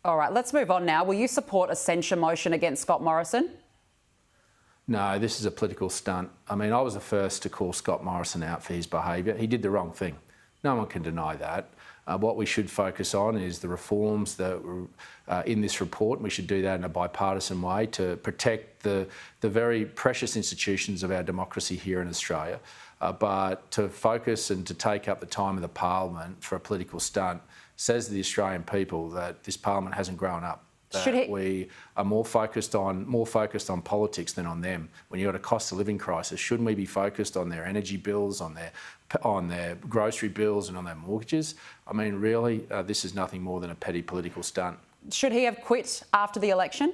All right, let's move on now. Will you support a censure motion against Scott Morrison? No, this is a political stunt. I mean, I was the first to call Scott Morrison out for his behaviour. He did the wrong thing. No one can deny that. What we should focus on is the reforms that were in this report, and we should do that in a bipartisan way to protect the very precious institutions of our democracy here in Australia. But to focus and to take up the time of the parliament for a political stunt says to the Australian people that this parliament hasn't grown up. We are more focused on politics than on them. When you've got a cost of living crisis, shouldn't we be focused on their energy bills, on their grocery bills and on their mortgages? I mean, really, this is nothing more than a petty political stunt. Should he have quit after the election?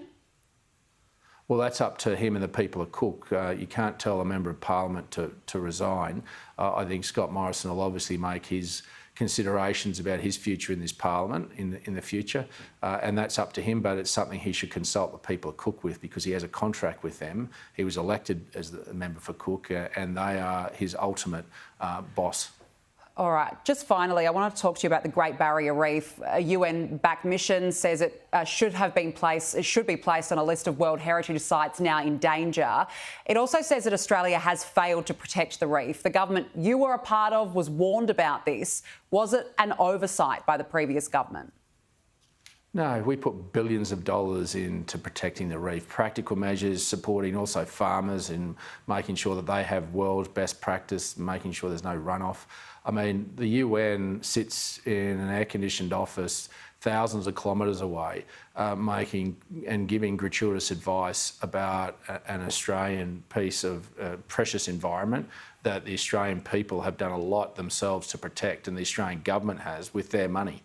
Well, that's up to him and the people of Cook. You can't tell a member of parliament to resign. I think Scott Morrison will obviously make his considerations about his future in this parliament in the future, and that's up to him, but it's something he should consult the people of Cook with, because he has a contract with them. He was elected as a member for Cook, and they are his ultimate boss. All right, just finally, I want to talk to you about the Great Barrier Reef. A UN-backed mission says it should be placed on a list of World Heritage Sites now in danger. It also says that Australia has failed to protect the reef. The government you were a part of was warned about this. Was it an oversight by the previous government? No, we put billions of dollars into protecting the reef. Practical measures, supporting also farmers and making sure that they have world best practice, making sure there's no runoff. I mean, the UN sits in an air-conditioned office thousands of kilometres away, making and giving gratuitous advice about an Australian piece of precious environment that the Australian people have done a lot themselves to protect, and the Australian government has with their money.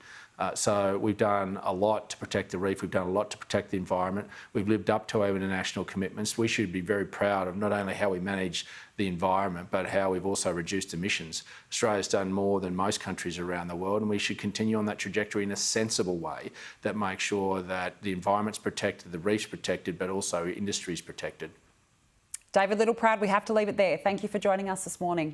So we've done a lot to protect the reef, we've done a lot to protect the environment, we've lived up to our international commitments. We should be very proud of not only how we manage the environment, but how we've also reduced emissions. Australia's done more than most countries around the world, and we should continue on that trajectory in a sensible way that makes sure that the environment's protected, the reef's protected, but also industry's protected. David Littleproud, we have to leave it there. Thank you for joining us this morning.